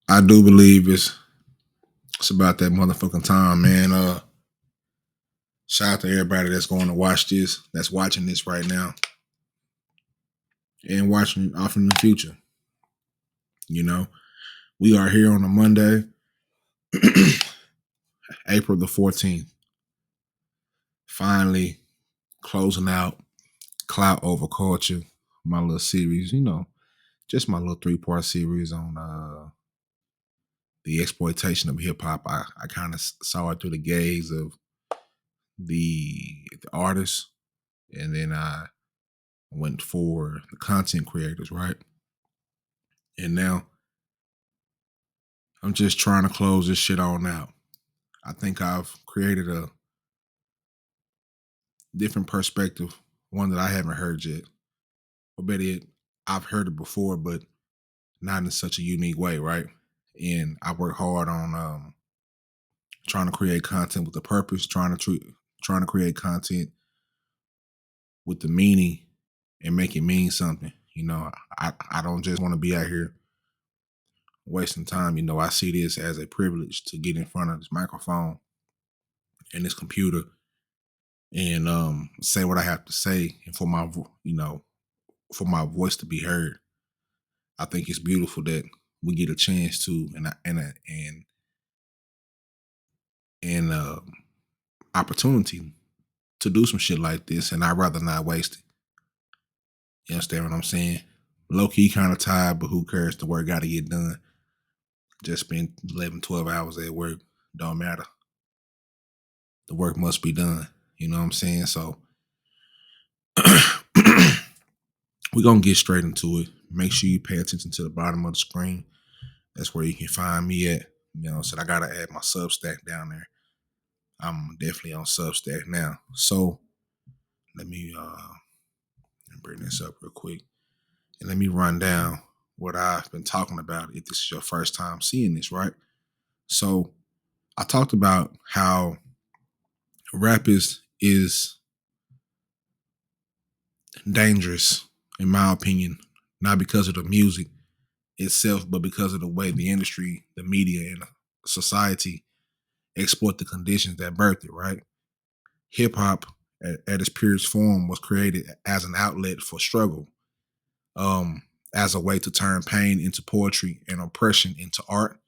I do believe it's about that motherfucking time, man. Shout out to everybody that's going to watch this, that's watching this right now, and watching off in the future. You know, we are here on a Monday, April the 14th. Finally closing out Clout Over Culture, my little series, just my little 3-part series on the exploitation of hip hop. I kind of saw it through the gaze of the artists, and then I went for the content creators, right? And now I'm just trying to close this shit on out. I think I've created a different perspective, one that I haven't heard yet. Or better yet, I've heard it before, but not in such a unique way, right? And I work hard on trying to create content with a purpose, trying to create content with the meaning and make it mean something. I don't just want to be out here wasting time. I see this as a privilege to get in front of this microphone and this computer and say what I have to say, and for for my voice to be heard. I think it's beautiful that we get a chance to and opportunity to do some shit like this, and I'd rather not waste it. You understand what I'm saying? Low key kind of tired, but who cares? The work got to get done. Just spend 11, 12 hours at work. Don't matter. The work must be done. You know what I'm saying? So we're going to get straight into it. Make sure you pay attention to the bottom of the screen. That's where you can find me at. So I got to add my Substack down there. I'm definitely on Substack now. So let me bring this up real quick. And let me run down what I've been talking about if this is your first time seeing this, right? So I talked about how rap is dangerous, in my opinion, not because of the music itself, but because of the way the industry, the media, and society exploit the conditions that birthed it, right? Hip hop at its purest form was created as an outlet for struggle, as a way to turn pain into poetry and oppression into art.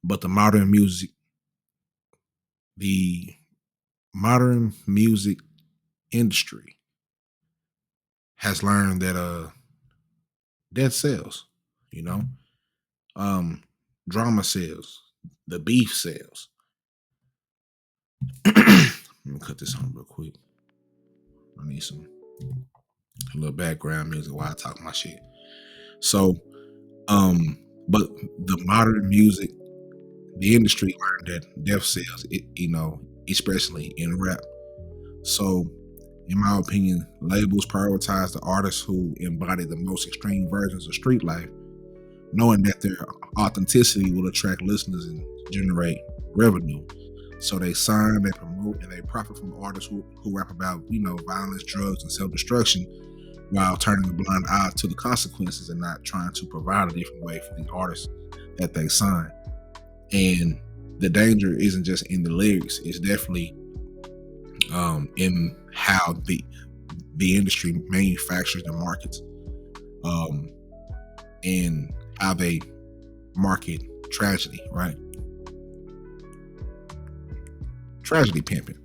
But the modern music industry has learned that sells, you know. Drama sells, the beef sells. Let me cut this on real quick. I need some a little background music while I talk my shit. So, but the modern music, the industry learned that death sells, especially in rap. So, in my opinion, labels prioritize the artists who embody the most extreme versions of street life, knowing that their authenticity will attract listeners and generate revenue. So they sign, they promote, and they profit from artists who rap about, violence, drugs, and self-destruction, while turning a blind eye to the consequences and not trying to provide a different way for the artists that they sign. And the danger isn't just in the lyrics; it's definitely in how the industry manufactures and markets, and how they market tragedy, right? Tragedy pimping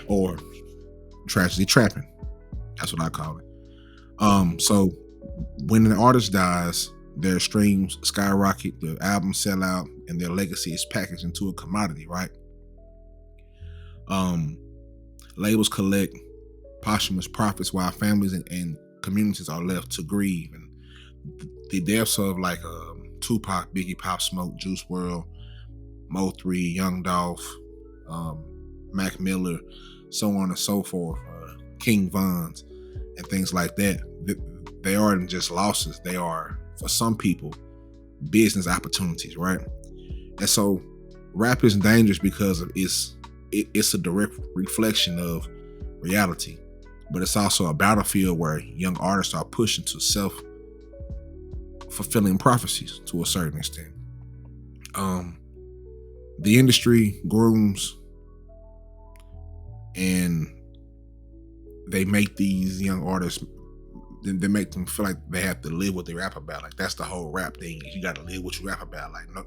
or tragedy trapping. That's what I call it. So when an artist dies, their streams skyrocket, their albums sell out, and their legacy is packaged into a commodity, right? Labels collect posthumous profits while families and communities are left to grieve. And the deaths of like Tupac, Biggie, Pop Smoke, Juice World, Mo 3, Young Dolph, Mac Miller, so on and so forth, King Vons, and things like that. They aren't just losses; they are, for some people, business opportunities, right? And so, rap is dangerous because it's a direct reflection of reality, but it's also a battlefield where young artists are pushed into fulfilling prophecies to a certain extent. The industry grooms and they make these young artists, they make them feel like they have to live what they rap about. Like that's the whole rap thing. You got to live what you rap about. Like, no,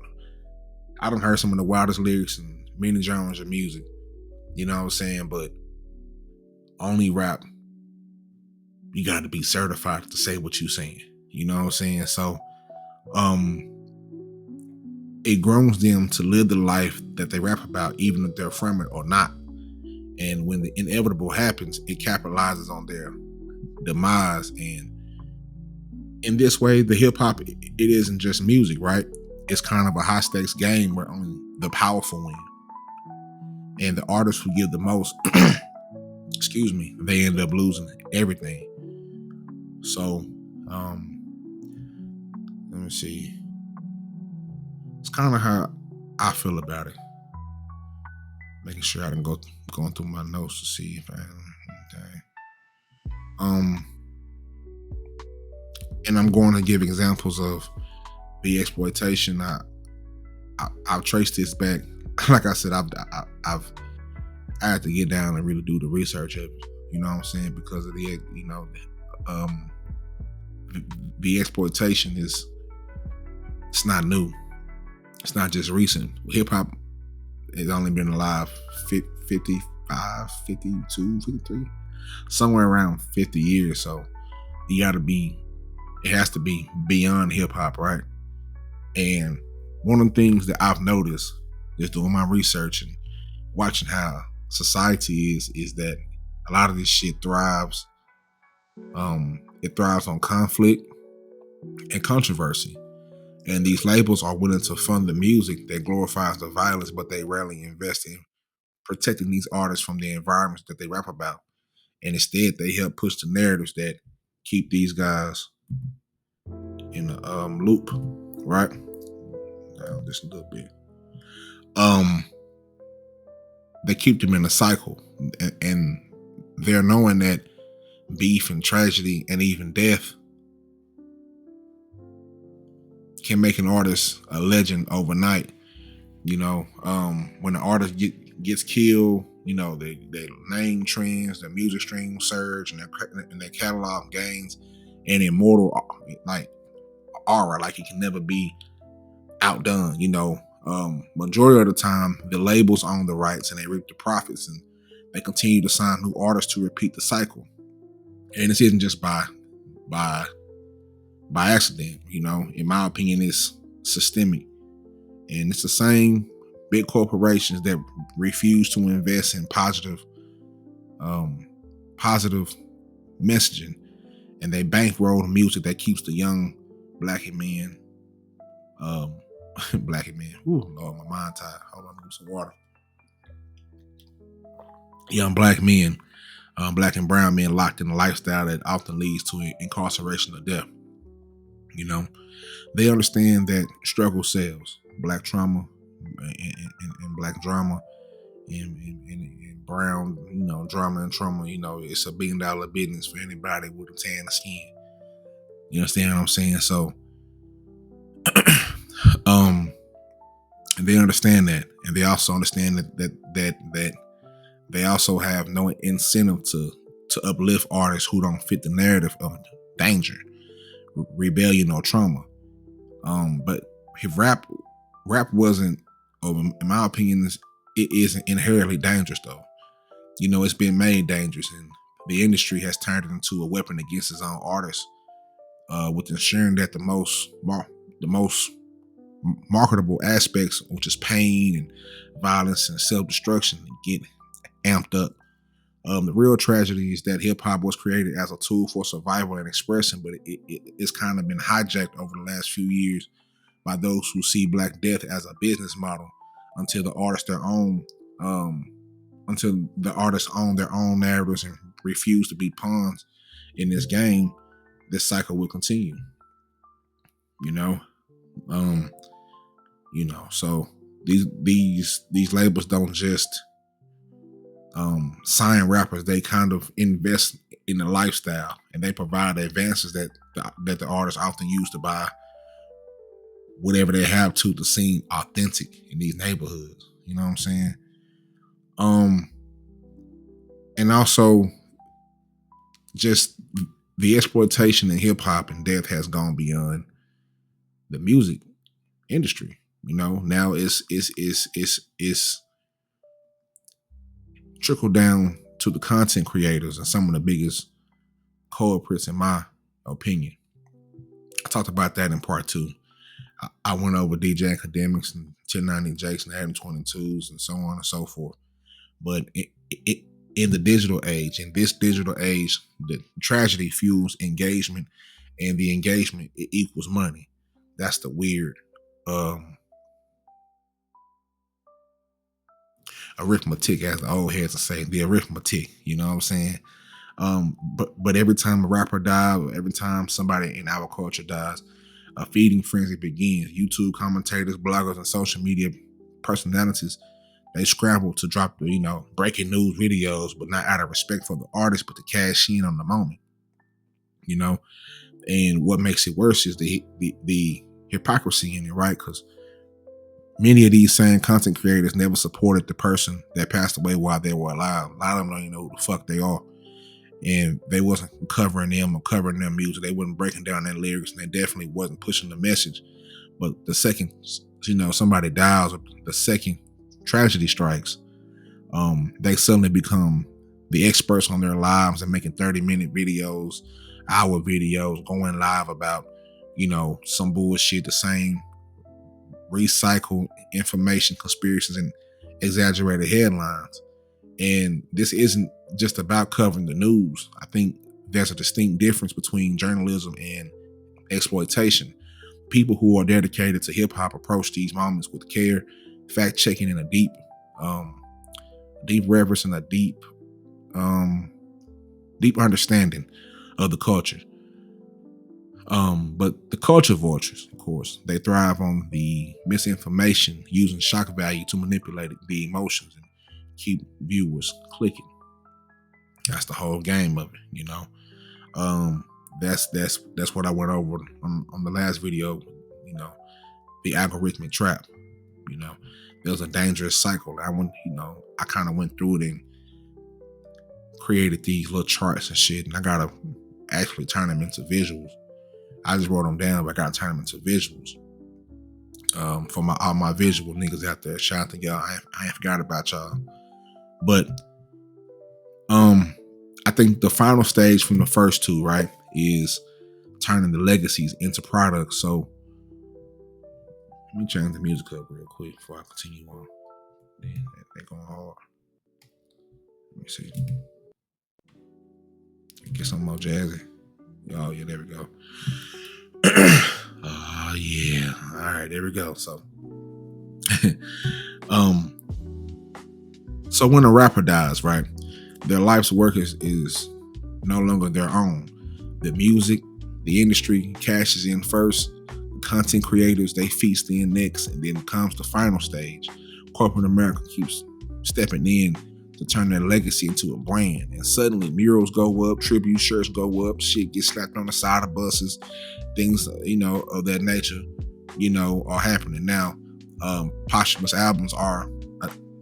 I done heard some of the wildest lyrics in many genres of music. You know what I'm saying? But only rap, you got to be certified to say what you saying. You know what I'm saying? So, it grooms them to live the life that they rap about, even if they're from it or not. And when the inevitable happens, it capitalizes on their demise. And in this way, the hip hop, it isn't just music, right? It's kind of a high stakes game where only the powerful win. And the artists who give the most, excuse me, they end up losing everything. So, let me see. It's kind of how I feel about it. Making sure I didn't going through my notes to see if I and I'm going to give examples of the exploitation. I've traced this back. Like I said, I had to get down and really do the research of it. You know what I'm saying? Because of the, the exploitation it's not new. It's not just recent. Hip hop has only been alive 55, 52, 53, somewhere around 50 years. So it has to be beyond hip hop, right? And one of the things that I've noticed just doing my research and watching how society is that a lot of this shit thrives. It thrives on conflict and controversy. And these labels are willing to fund the music that glorifies the violence, but they rarely invest in protecting these artists from the environments that they rap about. And instead, they help push the narratives that keep these guys in a loop, right? Now, just a little bit. They keep them in a cycle, and they're knowing that beef and tragedy and even death can make an artist a legend overnight. You know, when an artist gets killed, you know, their name trends, their music stream surge, and their catalog gains an immortal like aura, like it can never be outdone. You know, majority of the time, the labels own the rights and they reap the profits, and they continue to sign new artists to repeat the cycle. And this isn't just by accident. You know, in my opinion, it's systemic, and it's the same big corporations that refuse to invest in positive messaging, and they bankroll the music that keeps the young black men, ooh, Lord, my mind tired. Hold on, give some water. Young black men, black and brown men locked in a lifestyle that often leads to incarceration or death. You know, they understand that struggle sells. Black trauma and black drama and brown, you know, drama and trauma, you know, it's a $1 billion business for anybody with a tan skin. You understand what I'm saying? So, and they understand that, and they also understand that they also have no incentive to uplift artists who don't fit the narrative of danger, rebellion, or trauma. But if rap wasn't, in my opinion, it isn't inherently dangerous though. You know, it's been made dangerous, and the industry has turned it into a weapon against its own artists, with ensuring that the most marketable aspects, which is pain and violence and self-destruction, get amped up. The real tragedy is that hip hop was created as a tool for survival and expression, but it's kind of been hijacked over the last few years by those who see Black Death as a business model. Until the artists own their own narratives and refuse to be pawns in this game, this cycle will continue. So these labels don't just sign rappers; they kind of invest in the lifestyle, and they provide the advances that the artists often use to buy whatever they have to seem authentic in these neighborhoods. You know what I'm saying? And also just the exploitation in hip hop and death has gone beyond the music industry. You know, now it's trickled down to the content creators and some of the biggest culprits in my opinion. I talked about that in part 2. I went over DJ Academics and 1090 Jakes and Adam 22s and so on and so forth. But in the digital age, in this digital age, the tragedy fuels engagement, and the engagement, it equals money. That's the weird arithmetic, as the old heads would say, the arithmetic. You know what I'm saying? But every time a rapper dies, or every time somebody in our culture dies, a feeding frenzy begins. YouTube commentators, bloggers, and social media personalities, they scramble to drop the, breaking news videos, but not out of respect for the artist, but to cash in on the moment. And what makes it worse is the hypocrisy in it, right? Because many of these same content creators never supported the person that passed away while they were alive. A lot of them don't even know who the fuck they are. And they wasn't covering them or covering their music. They wasn't breaking down their lyrics, and they definitely wasn't pushing the message. But the second, somebody dies, or the second tragedy strikes, they suddenly become the experts on their lives and making 30-minute videos, hour videos, going live about, some bullshit, the same recycled information, conspiracies, and exaggerated headlines. And this isn't just about covering the news. I think there's a distinct difference between journalism and exploitation. People who are dedicated to hip hop approach these moments with care, fact checking, and a deep reverence and a deep understanding of the culture. But the culture vultures, of course, they thrive on the misinformation, using shock value to manipulate the emotions and keep viewers clicking. That's the whole game of it, That's what I went over on the last video, the algorithmic trap. There's a dangerous cycle. I kind of went through it and created these little charts and shit, and I gotta actually turn them into visuals. I just wrote them down, but I gotta turn them into visuals. For all my visual niggas out there, shout out to y'all. I ain't forgot about y'all. But I think the final stage from the first two, right, is turning the legacies into products. So let me change the music up real quick before I continue on. Damn, they're going hard. Let me see. Get some more jazzy. Oh yeah, there we go. Oh yeah. All right, there we go. So so when a rapper dies, right, their life's work is no longer their own. The music, the industry cashes in first. The content creators, they feast in next, and then comes the final stage. Corporate America keeps stepping in to turn their legacy into a brand, and suddenly murals go up, tribute shirts go up, shit gets slapped on the side of buses, things of that nature, are happening now. Posthumous albums are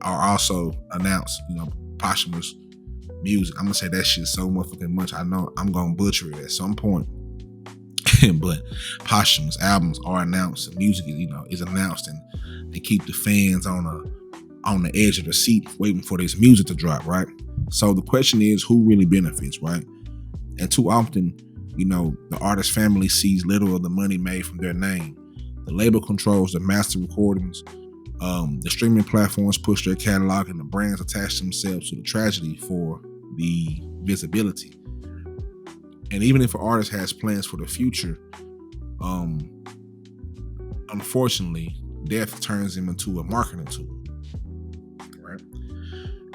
also announced. Posthumous music. I'm gonna say that shit so motherfucking much. I know I'm gonna butcher it at some point, but posthumous albums are announced. The music is announced, and they keep the fans on the edge of the seat waiting for this music to drop, right? So the question is, who really benefits, right? And too often, the artist family sees little of the money made from their name. The label controls the master recordings. The streaming platforms push their catalog, and the brands attach themselves to the tragedy for the visibility. And even if an artist has plans for the future, unfortunately, death turns them into a marketing tool. Right?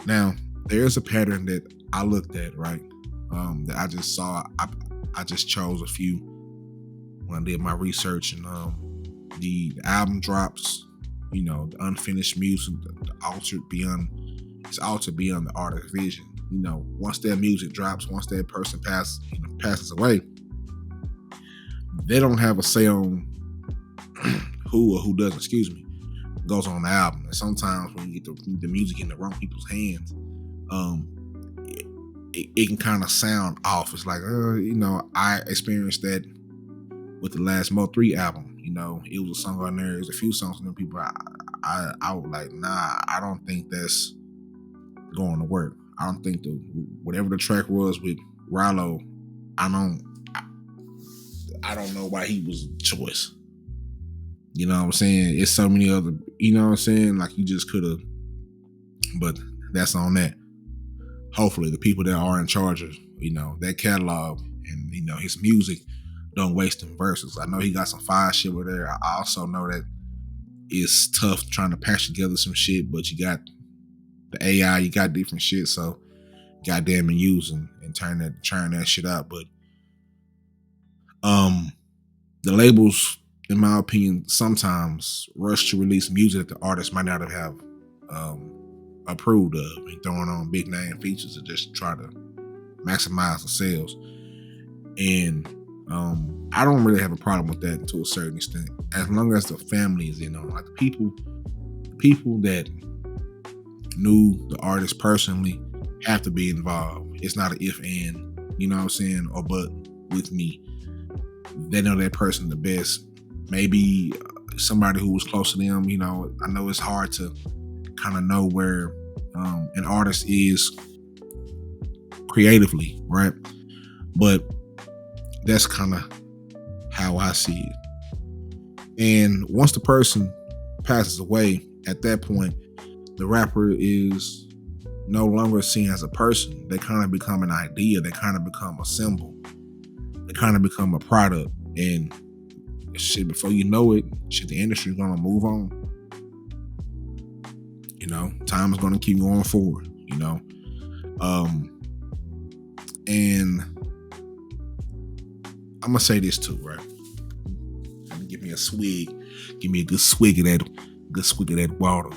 Now, there's a pattern that I looked at, right? That I just saw. I just chose a few when I did my research, and the album drops, the unfinished music, the altered beyond the artist's vision. Once their music drops, once that person passes away, they don't have a say on who or who doesn't, excuse me, goes on the album. And sometimes when you get the music in the wrong people's hands, it can kind of sound off. It's like, I experienced that with the last Mo3 album. It was a song on there. There's a few songs on there. People, I was like, nah, I don't think that's going to work. I don't think whatever the track was with Rallo, I don't know why he was choice. You know what I'm saying? It's so many other, you know what I'm saying? Like, you just could have, but that's on that. Hopefully the people that are in charge of, that catalog and, his music don't waste them verses. I know he got some fire shit with there. I also know that it's tough trying to patch together some shit, but you got the AI, you got different shit, so goddamn it, use and turn that shit out. But the labels, in my opinion, sometimes rush to release music that the artist might not have approved of, and throwing on big name features to just try to maximize the sales. And I don't really have a problem with that to a certain extent, as long as the family is in on. Like the people that knew the artist personally have to be involved. It's not an if and, you know what I'm saying, or but with me. They know that person the best. Maybe somebody who was close to them, I know it's hard to kind of know where an artist is creatively, right? But that's kind of how I see it. And once the person passes away, at that point, the rapper is no longer seen as a person. They kind of become an idea. They kind of become a symbol. They kind of become a product. And shit, before you know it, the industry is going to move on. Time is going to keep going forward, and I'm going to say this too, right? Give me a swig. Give me a good swig of that water.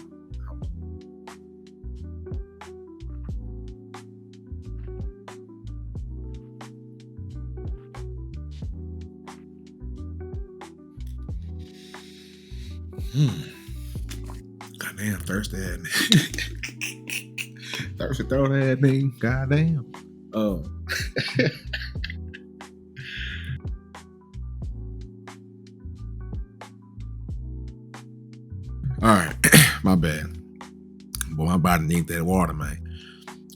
Goddamn, thirsty ass nigga. Thirsty throat ass nigga. Goddamn. All right, my bad. Boy, my body needs that water, man.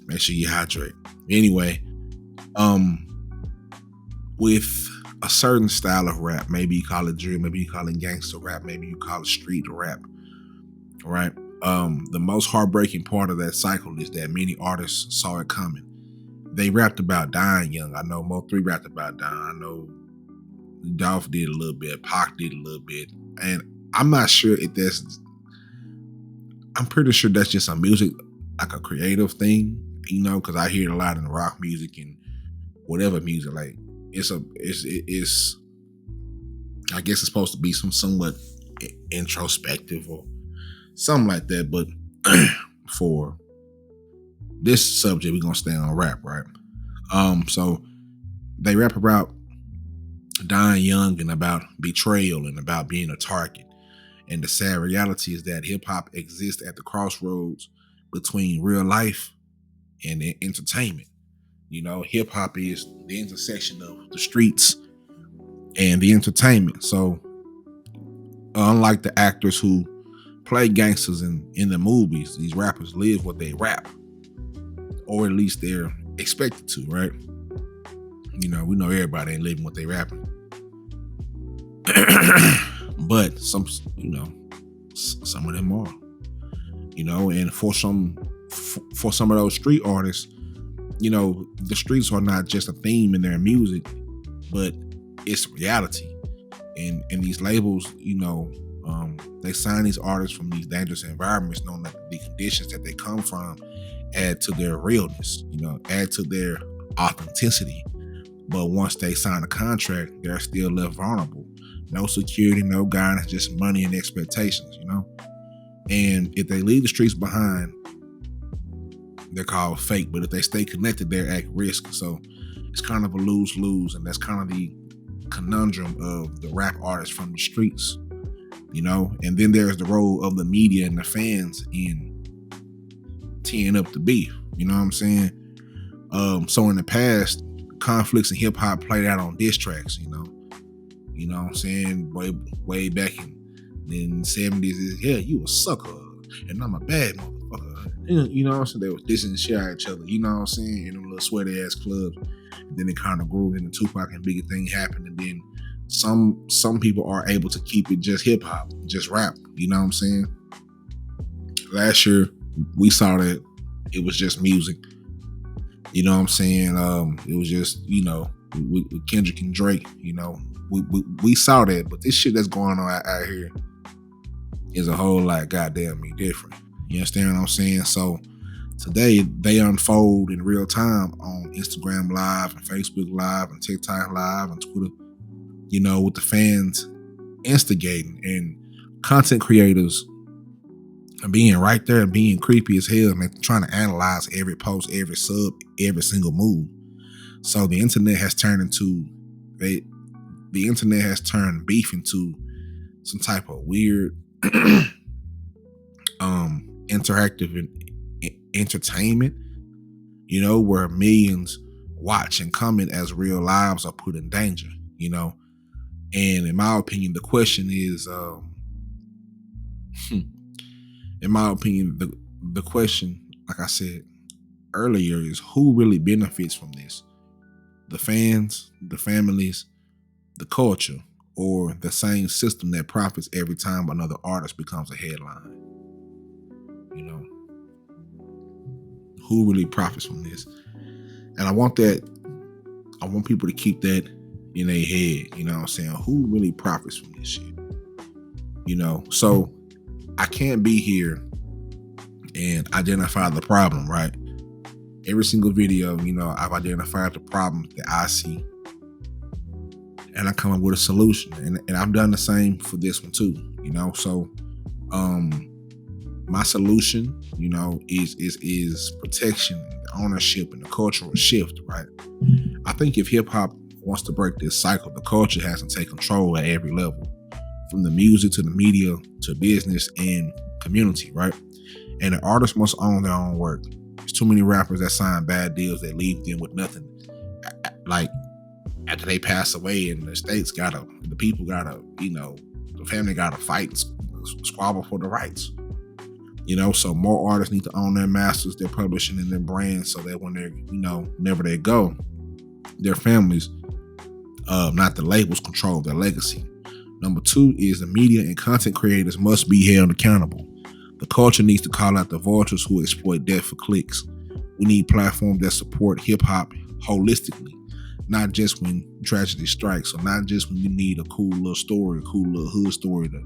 Make sure you hydrate. Anyway, with a certain style of rap, maybe you call it drill, maybe you call it gangster rap, maybe you call it street rap, right? The most heartbreaking part of that cycle is that many artists saw it coming. They rapped about dying young. I know Mo3 rapped about dying. I know Dolph did a little bit, Pac did a little bit, and I'm not sure if that's. I'm pretty sure that's just a music, like a creative thing, because I hear it a lot in rock music and whatever music. Like it's I guess it's supposed to be somewhat introspective or something like that. But for this subject, we're gonna stay on rap, right? So they rap about dying young and about betrayal and about being a target. And the sad reality is that hip hop exists at the crossroads between real life and entertainment. Hip hop is the intersection of the streets and the entertainment. So unlike the actors who play gangsters in the movies, these rappers live what they rap, or at least they're expected to, right? We know everybody ain't living what they rapping. But some of them are, and for some of those street artists, the streets are not just a theme in their music, but it's reality. And these labels, they sign these artists from these dangerous environments, knowing that the conditions that they come from add to their realness, add to their authenticity. But once they sign a contract, they're still left vulnerable. No security, no guidance, just money and expectations, And if they leave the streets behind, they're called fake. But if they stay connected, they're at risk. So it's kind of a lose-lose. And that's kind of the conundrum of the rap artists from the streets. And then there's the role of the media and the fans in teeing up the beef. You know what I'm saying? So in the past, conflicts in hip hop played out on diss tracks. You know what I'm saying? Way back in the 70s, yeah, you a sucker, and I'm a bad motherfucker. You know what I'm saying? They was dissing the shit out of each other. You know what I'm saying? In them little sweaty ass clubs. And then it kind of grew, and the Tupac and Biggie thing happened, and then some people are able to keep it just hip hop, just rap. You know what I'm saying? Last year we saw that it was just music. You know what I'm saying? It was just, with Kendrick and Drake. We saw that, but this shit that's going on out here is a whole lot goddamn me different. You understand what I'm saying? So today they unfold in real time on Instagram Live and Facebook Live and TikTok Live and Twitter, with the fans instigating, and content creators are being right there and being creepy as hell, man, trying to analyze every post, every sub, every single move. So the internet has turned beef into some type of weird interactive entertainment, where millions watch and comment as real lives are put in danger, and in my opinion, the question is, the question, like I said earlier, is who really benefits from this? The fans, the families, the culture, or the same system that profits every time another artist becomes a headline? Who really profits from this? And I want people to keep that in their head. You know what I'm saying? Who really profits from this shit? So I can't be here and identify the problem, right? Every single video, I've identified the problem that I see, and I come up with a solution. And I've done the same for this one too, So my solution, is protection, ownership, and the cultural shift, right? I think if hip hop wants to break this cycle, the culture has to take control at every level, from the music to the media to business and community, right? And the artists must own their own work. There's too many rappers that sign bad deals that leave them with nothing. Like, after they pass away, and the people gotta, the family gotta fight and squabble for the rights. So more artists need to own their masters, their publishing, and their brands, so that when they're, whenever they go, their families, not the labels, control their legacy. Number 2 is the media and content creators must be held accountable. The culture needs to call out the vultures who exploit death for clicks. We need platforms that support hip hop holistically, not just when tragedy strikes, or not just when you need a cool little story, a cool little hood story to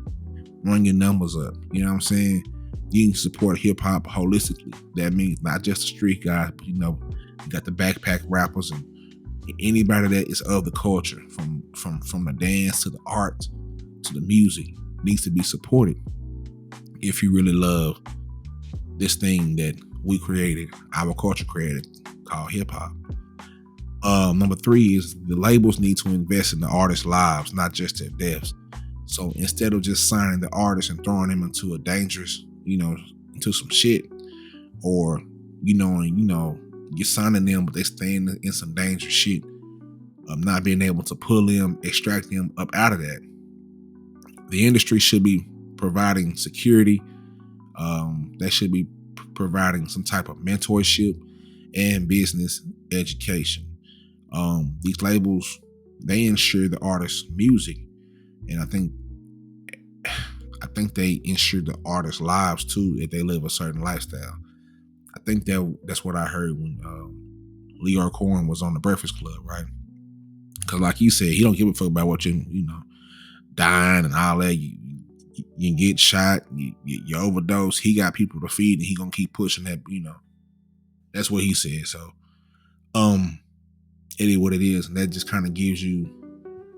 run your numbers up. You know what I'm saying? You can support hip hop holistically. That means not just the street guys, but you got the backpack rappers and anybody that is of the culture, from the dance to the art to the music, needs to be supported if you really love this thing that we created, our culture created, called hip hop. Number 3 is the labels need to invest in the artists' lives, not just their deaths. So instead of just signing the artists and throwing them into a dangerous, into some shit, or you're signing them, but they staying in some dangerous shit, not being able to pull them, extract them up out of that. The industry should be providing security. They should be providing some type of mentorship and business education. These labels, they insure the artist's music, and I think they insure the artist's lives too if they live a certain lifestyle. I think that's what I heard when Leor Cohen was on the Breakfast Club, right? Because like he said, he don't give a fuck about what you dying and all that. You get shot, you overdose. He got people to feed, and he gonna keep pushing that. That's what he said. So, it is what it is, and that just kind of gives you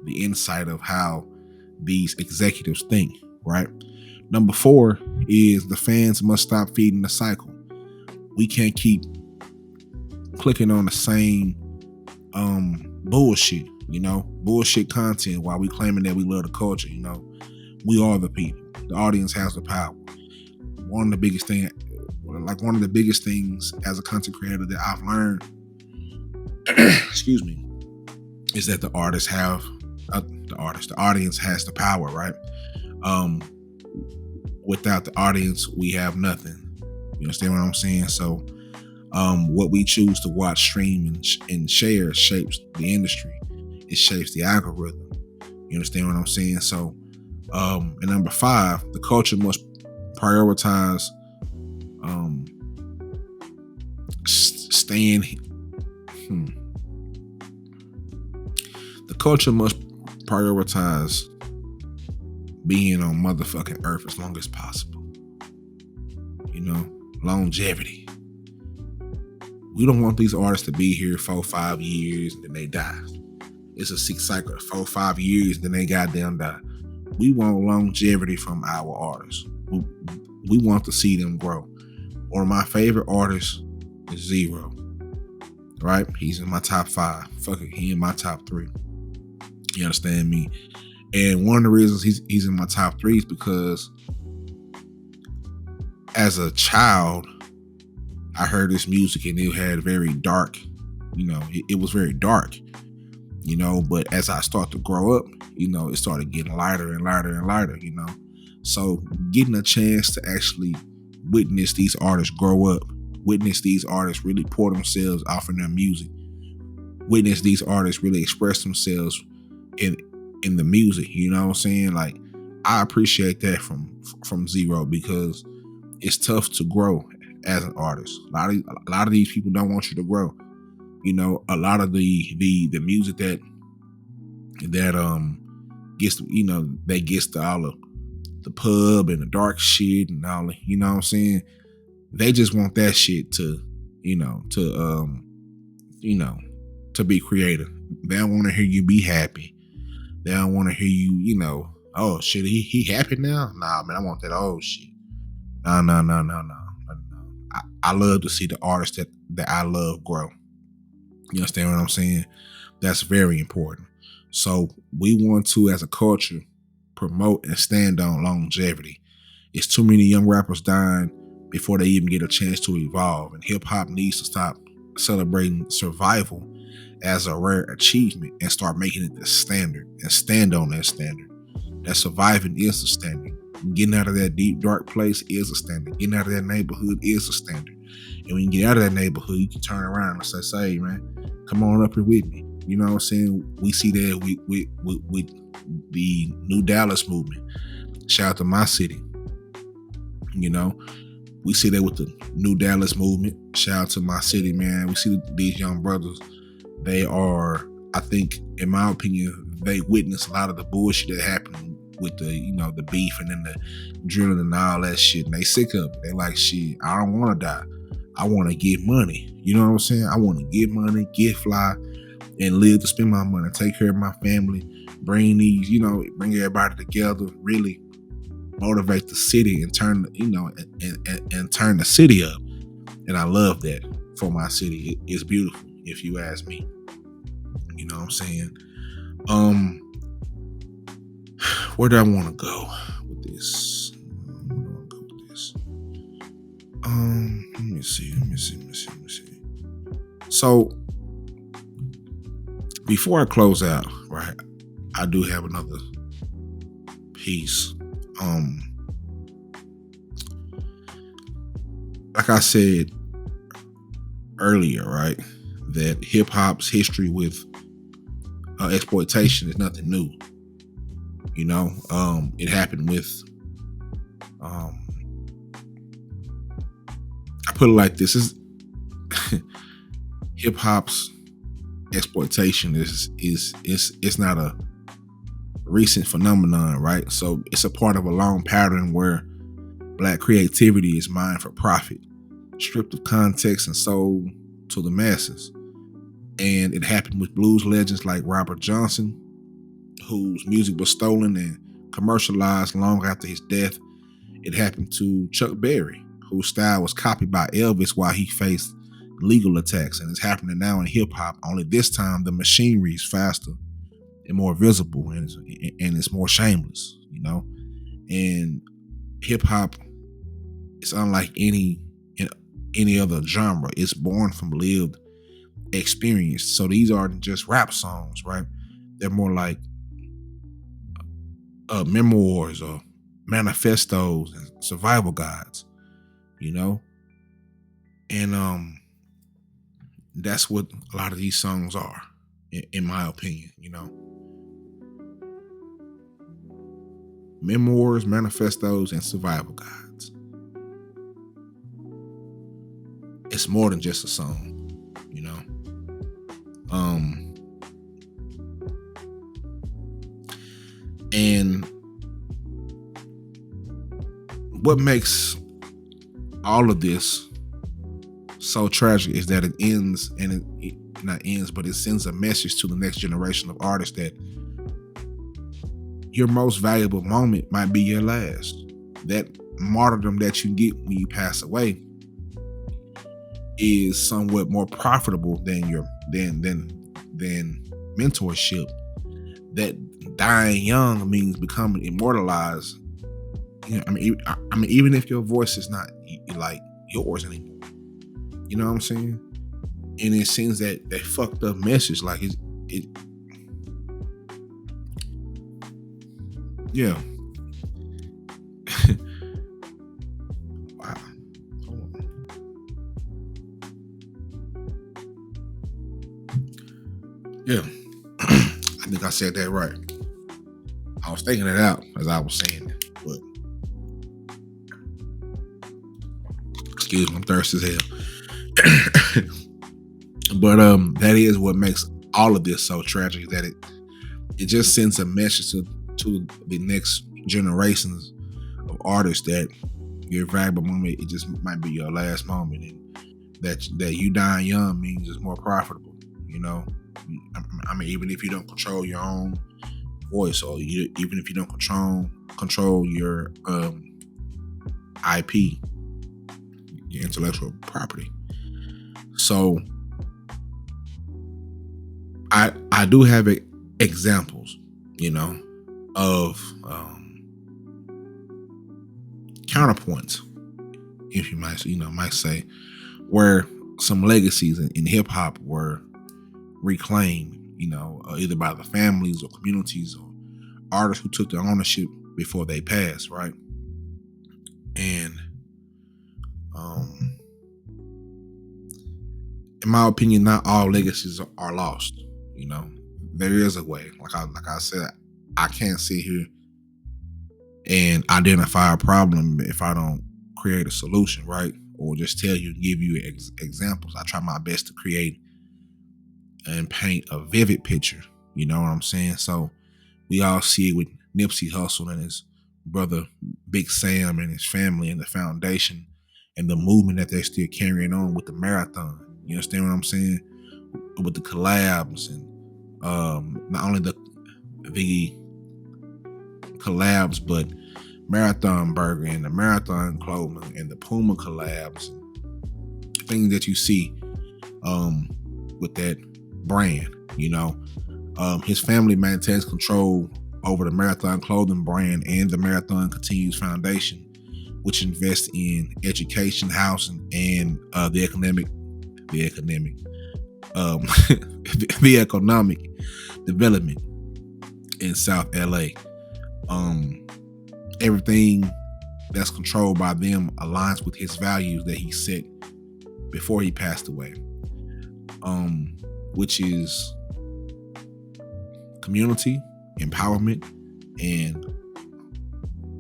the insight of how these executives think, right? Number 4 is the fans must stop feeding the cycle. We can't keep clicking on the same bullshit, bullshit content while we claiming that we love the culture. We are the people. The audience has the power. One of the biggest things as a content creator that I've learned, excuse me, is that the audience has the power, right? Without the audience, we have nothing. You understand what I'm saying? So, what we choose to watch, stream, and share shapes the industry. It shapes the algorithm. You understand what I'm saying? So, and number 5, the culture must prioritize staying. The culture must prioritize being on motherfucking Earth as long as possible. You know, longevity. We don't want these artists to be here 4-5 years and then they die. It's a 6 cycle, 4-5 years, then they goddamn die. We want longevity from our artists. We want to see them grow. One of my favorite artists is Zero. Right? He's in my top 5. Fuck it, he in my top 3. You understand me? And one of the reasons he's in my top 3 is because as a child, I heard this music and it had very dark, it was very dark, but as I start to grow up, it started getting lighter and lighter and lighter, So getting a chance to actually witness these artists grow up, witness these artists really pour themselves off in their music, witness these artists really express themselves in the music, you know what I'm saying? Like, I appreciate that from Zero, because it's tough to grow as an artist. A lot of these people don't want you to grow. A lot of the music that gets that gets to all of the pub and the dark shit and all, you know what I'm saying? They just want that shit to be creative. They don't want to hear you be happy. They don't want to hear you, oh shit, he happy now? Nah, man, I want that old shit. No. I love to see the artists that I love grow. You understand what I'm saying? That's very important. So we want to, as a culture, promote and stand on longevity. It's too many young rappers dying before they even get a chance to evolve. And hip hop needs to stop celebrating survival as a rare achievement and start making it the standard and stand on that standard. That surviving is the standard. Getting out of that deep, dark place is a standard. Getting out of that neighborhood is a standard. And when you get out of that neighborhood, you can turn around and say, hey, man, come on up here with me. You know what I'm saying? We see that with the New Dallas movement. Shout out to my city. We see that with the New Dallas movement. Shout out to my city, man. We see these young brothers. They are, I think, in my opinion, they witness a lot of the bullshit that happened with the beef and then the drilling and all that shit. And they sick of it. They like, shit, I don't want to die. I want to get money. You know what I'm saying? I want to get money, get fly, and live to spend my money, take care of my family, bring everybody together, really motivate the city and turn, and turn the city up. And I love that for my city. It's beautiful, if you ask me. You know what I'm saying? Where do I want to go with this? Let me see. So before I close out, right, I do have another piece. Like I said earlier, right, that hip hop's history with exploitation is nothing new. It happened with, I put it like this, is hip hop's exploitation is it's not a recent phenomenon, right? So it's a part of a long pattern where Black creativity is mined for profit, stripped of context and sold to the masses. And it happened with blues legends like Robert Johnson, whose music was stolen and commercialized long after his death. It happened to Chuck Berry, whose style was copied by Elvis while he faced legal attacks. And it's happening now in hip hop, only this time the machinery is faster and more visible and it's more shameless, And hip hop is unlike any other genre. It's born from lived experience. So these aren't just rap songs, right? They're more like memoirs or manifestos and survival guides, you know? And that's what a lot of these songs are, in my opinion, you know. Memoirs, manifestos, and survival guides. It's more than just a song, you know. And what makes all of this so tragic is that it ends, and it not ends, but it sends a message to the next generation of artists that your most valuable moment might be your last. That martyrdom that you get when you pass away is somewhat more profitable than your than mentorship. That dying young means becoming immortalized. You know, I mean, even if your voice is not like yours anymore. You know what I'm saying? And it sends that fucked up message, like it yeah. Wow. Hold on. Yeah. I think I said that right. I was thinking it out as I was saying it, but excuse me, I'm thirsty as hell. But that is what makes all of this so tragic, that it just sends a message to the next generations of artists that your valuable moment, it just might be your last moment, and that you dying young means it's more profitable, you know. I mean, even if you don't control your own voice, or even if you don't control your IP, your intellectual property. So I do have examples, you know, of counterpoints, if you might say, where some legacies in hip hop were reclaimed, you know, either by the families or communities or artists who took the ownership before they passed, right? And in my opinion, not all legacies are lost. You know, there is a way. Like I said, I can't sit here and identify a problem if I don't create a solution, right? Or just tell you, give you examples. I try my best to create and paint a vivid picture. You know what I'm saying? So we all see it with Nipsey Hussle and his brother Big Sam and his family and the foundation and the movement that they're still carrying on with the marathon. You understand what I'm saying? With the collabs, and not only the collabs, but Marathon Burger and the Marathon Clothing and the Puma collabs, and things that you see with that brand. You know, his family maintains control over the Marathon Clothing brand and the Marathon Continues Foundation, which invests in education, housing, and the economic development in South LA. Everything that's controlled by them aligns with his values that he set before he passed away, which is community, empowerment, and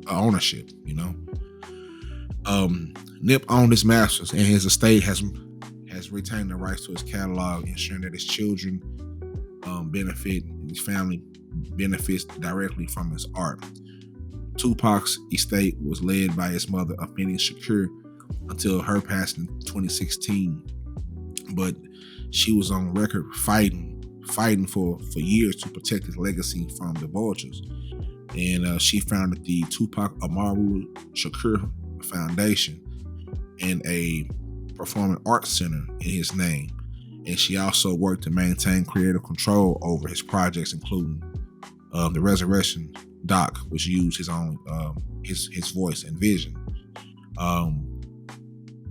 ownership. You know, Nip owned his masters, and his estate has retained the rights to his catalog, ensuring that his children benefit, and his family benefits directly from his art. Tupac's estate was led by his mother, Afeni Shakur, until her passing in 2016. But she was on record fighting for years to protect his legacy from the vultures. And she founded the Tupac Amaru Shakur Foundation and a performing arts center in his name. And she also worked to maintain creative control over his projects, including the Resurrection Doc, which used his own his voice and vision.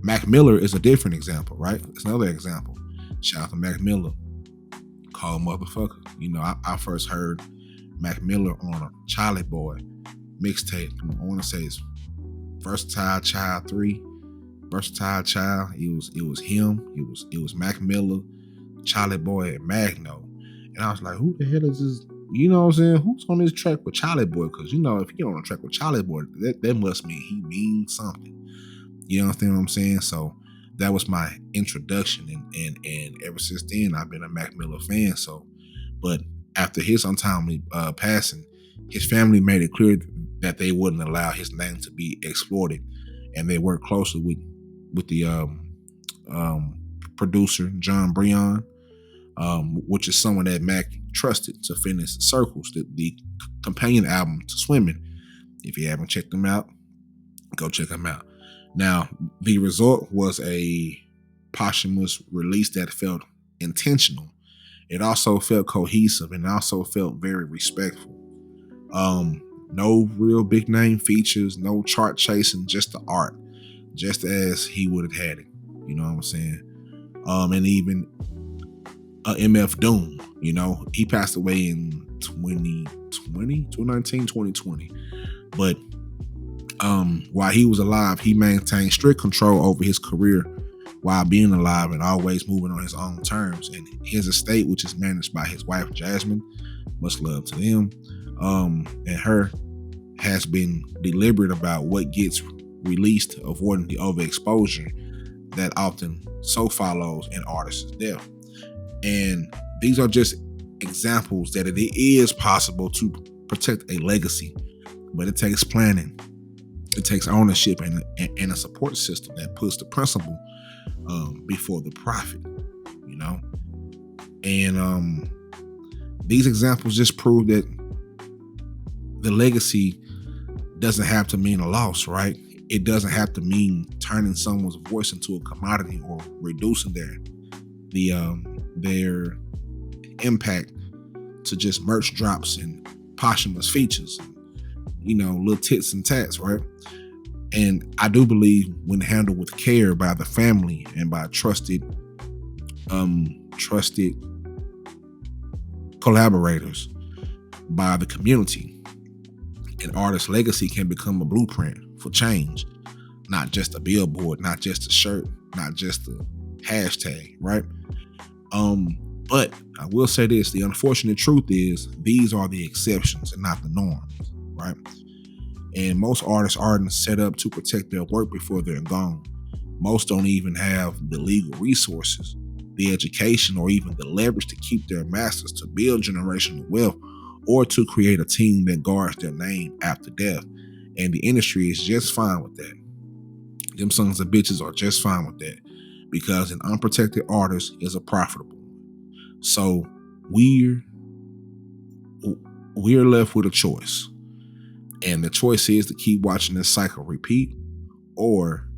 Mac Miller is a different example, right? It's another example. Shout out to Mac Miller, Cold Motherfucker. You know, I first heard Mac Miller on a Charlie Boy mixtape. I want to say it's Versatile Child 3. Versatile Child. It was him. It was Mac Miller, Charlie Boy, and Magno. And I was like, who the hell is this? You know what I'm saying? Who's on this track with Charlie Boy? Because, you know, if you're on a track with Charlie Boy, that must mean he means something. You understand what I'm saying? So that was my introduction. And ever since then, I've been a Mac Miller fan. So, but after his untimely passing, his family made it clear that they wouldn't allow his name to be exploited. And they worked closely with the producer, John Breon, which is someone that Mac trusted to finish Circles, the companion album to Swimming. If you haven't checked them out, go check them out. Now, the result was a posthumous release that felt intentional. It also felt cohesive and also felt very respectful. No real big name features, no chart chasing, just the art, just as he would have had it. You know what I'm saying? And even MF Doom, you know, he passed away in 2020. But while he was alive, he maintained strict control over his career while being alive and always moving on his own terms. And his estate, which is managed by his wife, Jasmine, much love to them, and her, has been deliberate about what gets released, avoiding the overexposure that often so follows an artist's death. And these are just examples that it is possible to protect a legacy, but it takes planning. It takes ownership and a support system that puts the principle before the profit, you know? And these examples just prove that the legacy doesn't have to mean a loss, right? It doesn't have to mean turning someone's voice into a commodity or reducing their impact to just merch drops and posthumous features, you know, little tits and tats, right? And I do believe when handled with care by the family and by trusted collaborators, by the community, an artist's legacy can become a blueprint for change, not just a billboard, not just a shirt, not just a hashtag, right? But I will say this, the unfortunate truth is these are the exceptions and not the norms, right? And most artists aren't set up to protect their work before they're gone. Most don't even have the legal resources, the education, or even the leverage to keep their masters, to build generational wealth, or to create a team that guards their name after death. And the industry is just fine with that. Them sons of bitches are just fine with that, because an unprotected artist is a profitable one. So we're left with a choice. And the choice is to keep watching this cycle repeat or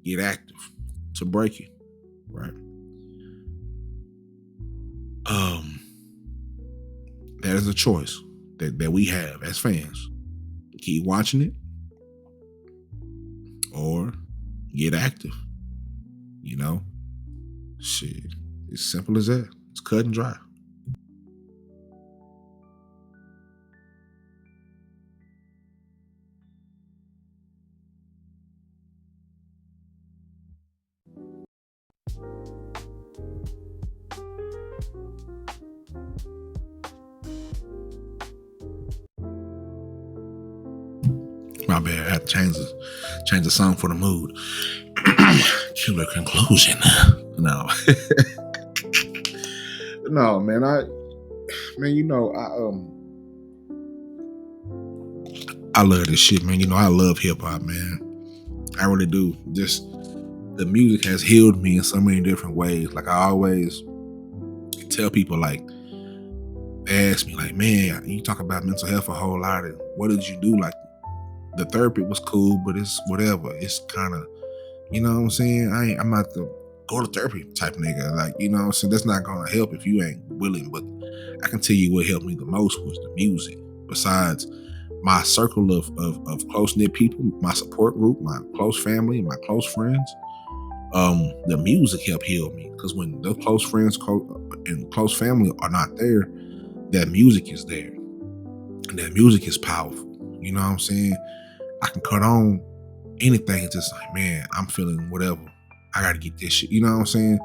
get active to break it, right? That is a choice that we have as fans. Keep watching it or get active, you know? Shit, it's simple as that. It's cut and dry. My bad. I had to change the song for the mood. Killer conclusion. No. No, man. You know, I love this shit, man. You know, I love hip hop, man. I really do. Just the music has healed me in so many different ways. Like I always tell people, like, they ask me, like, man, you talk about mental health a whole lot, and what did you do? Like, the therapy was cool, but it's whatever. It's kind of, you know what I'm saying? I'm not the go to therapy type nigga. Like, you know what I'm saying? That's not gonna help if you ain't willing. But I can tell you what helped me the most was the music. Besides my circle of close knit people, my support group, my close family, my close friends, the music helped heal me. Because when those close friends and close family are not there, that music is there, and that music is powerful. You know what I'm saying? I can cut on anything. It's just like, man, I'm feeling whatever. I got to get this shit. You know what I'm saying?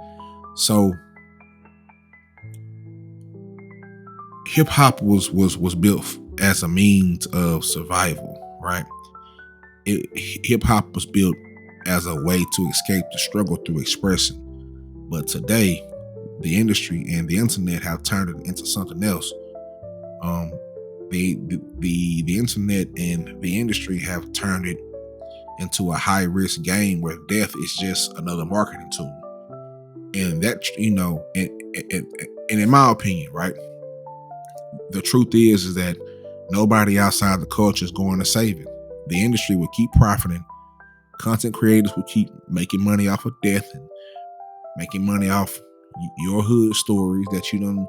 So hip hop was built as a means of survival, right? Hip hop was built as a way to escape the struggle through expression. But today, the industry and the internet have turned it into something else. The internet and the industry have turned it into a high risk game where death is just another marketing tool. And that, and in my opinion, right, the truth is that nobody outside the culture is going to save it. The industry will keep profiting. Content creators will keep making money off of death and making money off your hood stories that you don't,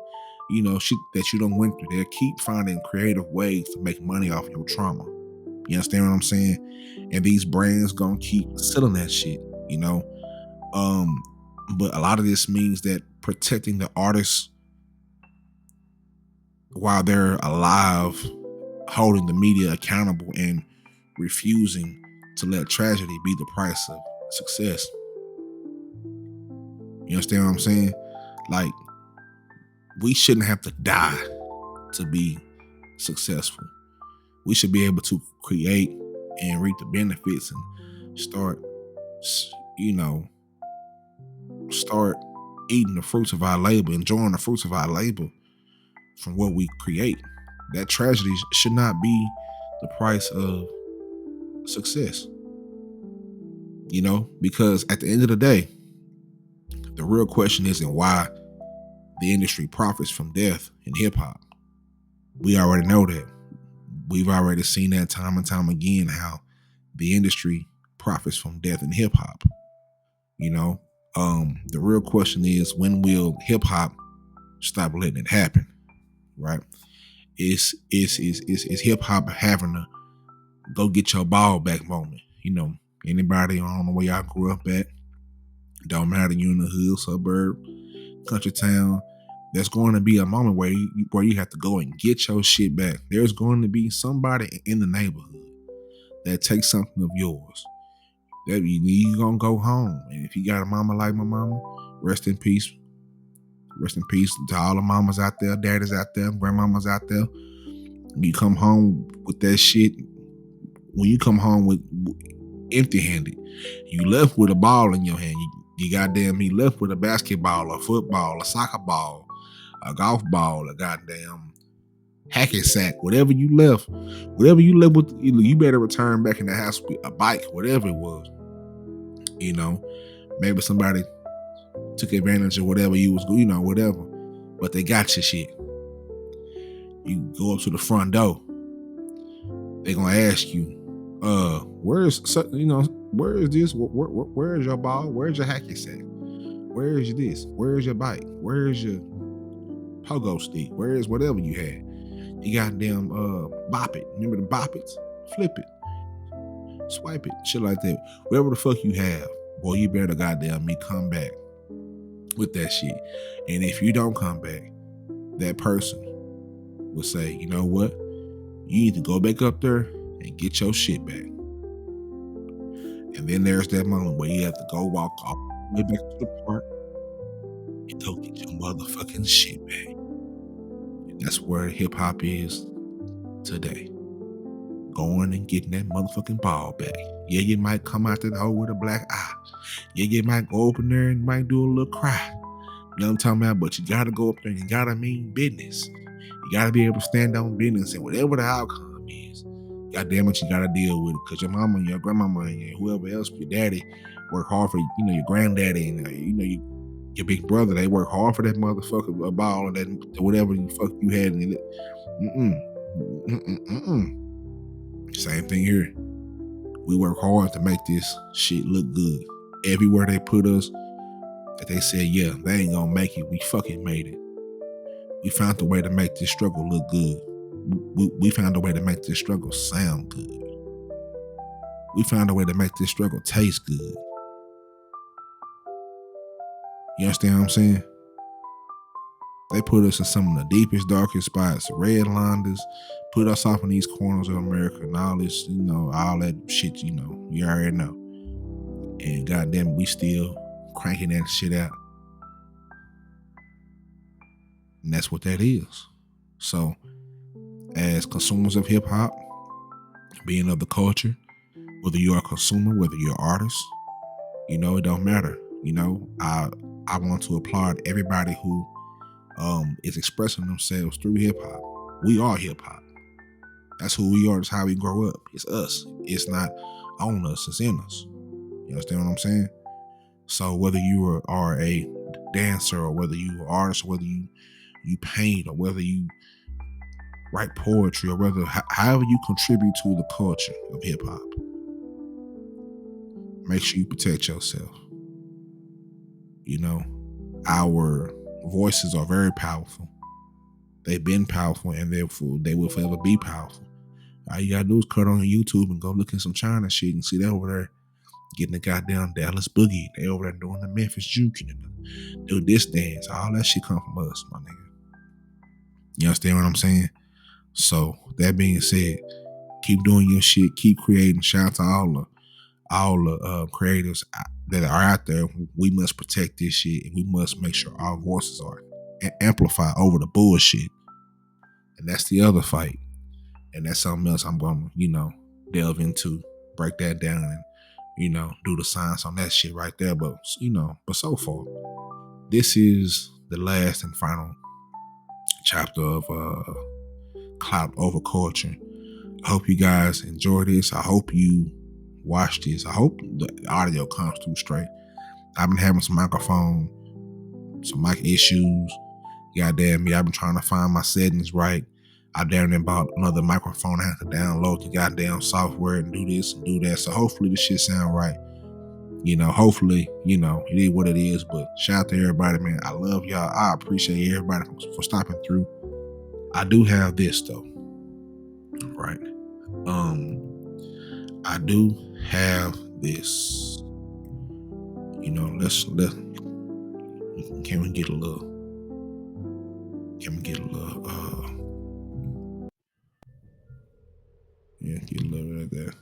shit that you don't went through. They'll keep finding creative ways to make money off your trauma. You understand what I'm saying? And these brands gonna keep selling that shit, But a lot of this means that protecting the artists while they're alive, holding the media accountable, and refusing to let tragedy be the price of success. You understand what I'm saying? Like, we shouldn't have to die to be successful. We should be able to create and reap the benefits and start eating the fruits of our labor, enjoying the fruits of our labor from what we create. That tragedy should not be the price of success. Because at the end of the day, the real question isn't why the industry profits from death in hip hop. We already know that. We've already seen that time and time again, how the industry profits from death in hip hop. The real question is, when will hip hop stop letting it happen? Right? Is hip hop having a go get your ball back moment? Anybody on the way I grew up at, don't matter, you in the hood, suburb, country town, there's going to be a moment where you have to go and get your shit back. There's going to be somebody in the neighborhood that takes something of yours. That you gonna go home, and if you got a mama like my mama, rest in peace. Rest in peace to all the mamas out there, daddies out there, grandmamas out there. You come home with that shit. When you come home with empty-handed, you left with a ball in your hand. You goddamn, you left with a basketball, a football, a soccer ball, a golf ball, a goddamn hacky sack, whatever you left with, you better return back in the house with a bike, whatever it was. Maybe somebody took advantage of whatever you was, whatever, but they got your shit. You go up to the front door, they gonna ask you, where is this? Where is your ball? Where's your hacky sack? Where is this? Where is your bike? Where is your pogo stick? Where is whatever you had? You goddamn bop it. Remember the bop it? Flip it. Swipe it. Shit like that. Whatever the fuck you have, boy, you better goddamn me come back with that shit. And if you don't come back, that person will say, you know what? You need to go back up there and get your shit back. And then there's that moment where you have to go walk all the way back to the park and go get your motherfucking shit back. And that's where hip hop is today. Going and getting that motherfucking ball back. Yeah, you might come out that hole with a black eye. Yeah, you might go up in there and might do a little cry. You know what I'm talking about? But you gotta go up there and you gotta mean business. You gotta be able to stand on business, and whatever the outcome is, goddamn it, you gotta deal with it. Cause your mama and your grandmama and whoever else, your daddy, work hard for your granddaddy and your big brother. They work hard for that motherfucker ball and that whatever the fuck you had in it. Same thing here. We work hard to make this shit look good. Everywhere they put us, that they said, yeah, they ain't gonna make it, we fucking made it. We found a way to make this struggle look good. we found a way to make this struggle sound good. We found a way to make this struggle taste good. You understand what I'm saying? They put us in some of the deepest, darkest spots, redlined us, put us off in these corners of America and all this, all that shit, you already know. And goddamn, we still cranking that shit out. And that's what that is. So, as consumers of hip hop, being of the culture, whether you're a consumer, whether you're an artist, it don't matter. I want to applaud everybody who is expressing themselves through hip hop. We are hip hop. That's who we are. That's how we grow up. It's us. It's not on us. It's in us. You understand what I'm saying? So whether you are a dancer, or whether you are an artist, or whether you paint, or whether you write poetry, or whether however you contribute to the culture of hip hop, make sure you protect yourself. Our voices are very powerful. They've been powerful, and therefore they will forever be powerful. All you gotta do is cut on YouTube and go look at some China shit and see that over there getting the goddamn Dallas boogie. They over there doing the Memphis juking and do this dance. All that shit come from us, my nigga. You understand what I'm saying? So that being said, keep doing your shit, keep creating. Shout out to all the creators that are out there. We must protect this shit, and we must make sure our voices are amplified over the bullshit. And that's the other fight. And that's something else I'm gonna, delve into, break that down, and do the science on that shit right there. But but so far, this is the last and final chapter of Clout Over Culture. I hope you guys enjoy this. I hope you watch this. I hope the audio comes through straight. I've been having some mic issues. Goddamn me, I've been trying to find my settings right. I damn near bought another microphone. I have to download the goddamn software and do this and do that. So hopefully this shit sound right. Hopefully, it is what it is. But shout out to everybody, man. I love y'all. I appreciate everybody for stopping through. I do have this though. Right. I do have this. Can we get a little get a little bit of that.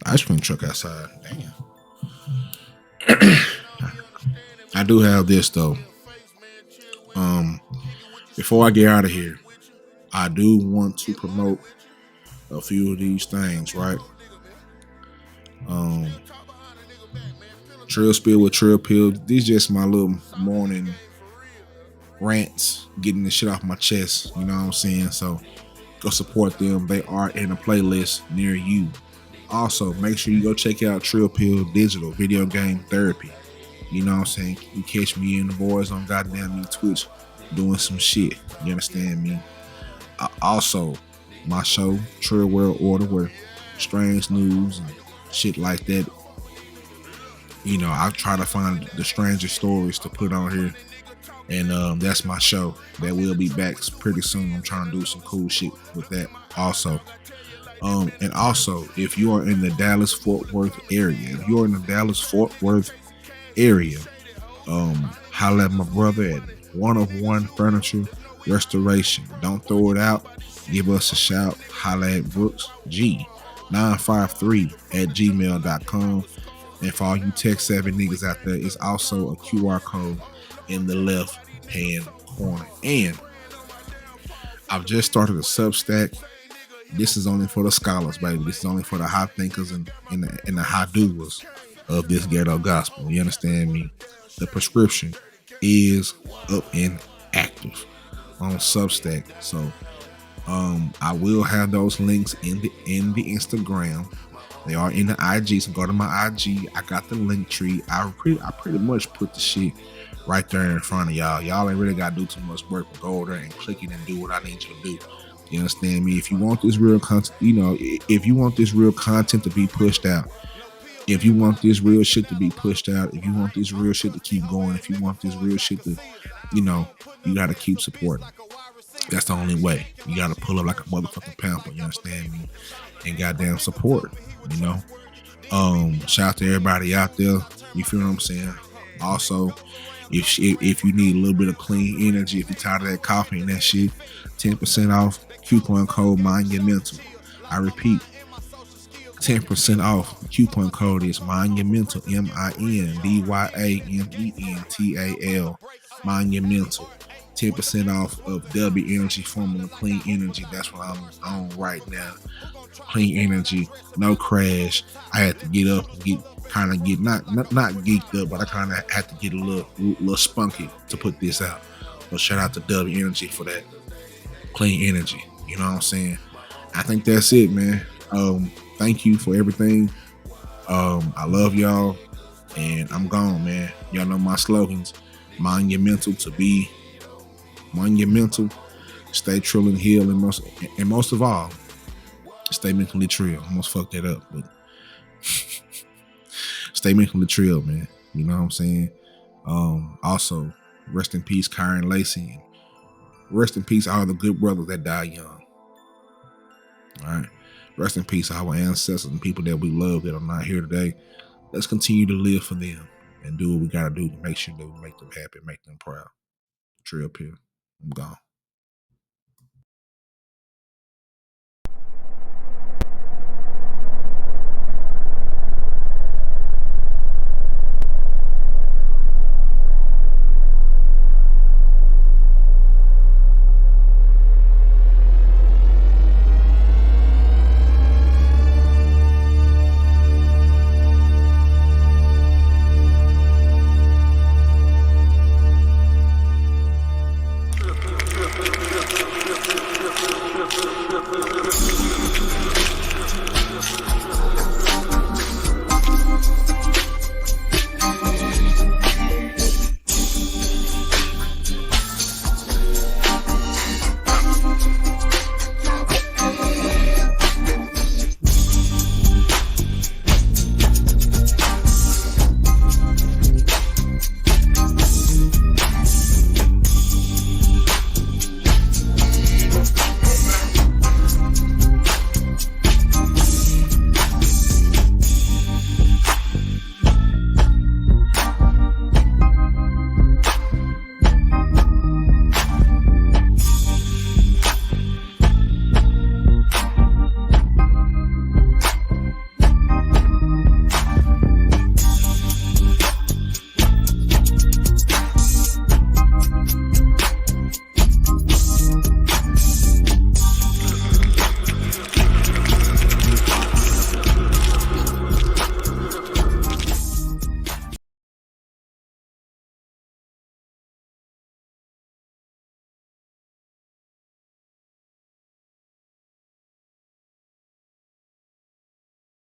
Ice cream truck outside. Damn. I do have this though. Before I get out of here, I do want to promote a few of these things, right? Trill Spill with Trill Pill. These just my little morning rants, getting the shit off my chest. You know what I'm saying? So go support them. They are in a playlist near you. Also, make sure you go check out Trill Pill Digital Video Game Therapy. You know what I'm saying? You catch me and the boys on goddamn Twitch doing some shit. You understand me? Also, my show, Trill World Order, where strange news and shit like that. I try to find the strangest stories to put on here. And that's my show. That will be back pretty soon. I'm trying to do some cool shit with that also. And also, if you are in the Dallas-Fort Worth area, holla at my brother at One of One Furniture Restoration. Don't throw it out. Give us a shout. Holla at Brooks G 953@gmail.com. And for all you tech-savvy niggas out there, it's also a QR code in the left-hand corner. And I've just started a Substack. This is only for the scholars, baby. This is only for the high thinkers and the high doers of this ghetto gospel. You understand me? The prescription is up and active on Substack. So I will have those links in the Instagram. They are in the IG, so go to my IG. I got the link tree. I pretty much put the shit right there in front of y'all. Y'all ain't really got to do too much work, but go over there and click it and do what I need you to do. You understand me? If you want this real content, if you want this real content to be pushed out, if you want this real shit to be pushed out, if you want this real shit to keep going, if you want this real shit to, you got to keep supporting. That's the only way. You gotta pull up like a motherfucking pamper, you understand me? And goddamn support, you know? Shout out to everybody out there. You feel what I'm saying? Also, if you need a little bit of clean energy, if you're tired of that coffee and that shit, 10% off coupon code Mind Your Mental. I repeat, 10% off coupon code is Mind Your Mental, MINDYAMENTAL. Mind Your Mental. 10% off of W Energy Formula Clean Energy. That's what I'm on right now. Clean energy, no crash. I had to get up and get not geeked up, but I kind of had to get a little spunky to put this out. But shout out to W Energy for that clean energy. You know what I'm saying? I think that's it, man. Thank you for everything. I love y'all, and I'm gone, man. Y'all know my slogans: mind your mental mind your mental, stay trill and heal, and most of all, stay mentally trill. Almost fucked that up, but stay mentally trill, man. You know what I'm saying? Also, rest in peace, Kyron Lacey, and rest in peace, all the good brothers that died young. All right. Rest in peace, our ancestors and people that we love that are not here today. Let's continue to live for them and do what we gotta do to make sure that we make them happy, make them proud. Trill Pill. I'm gone.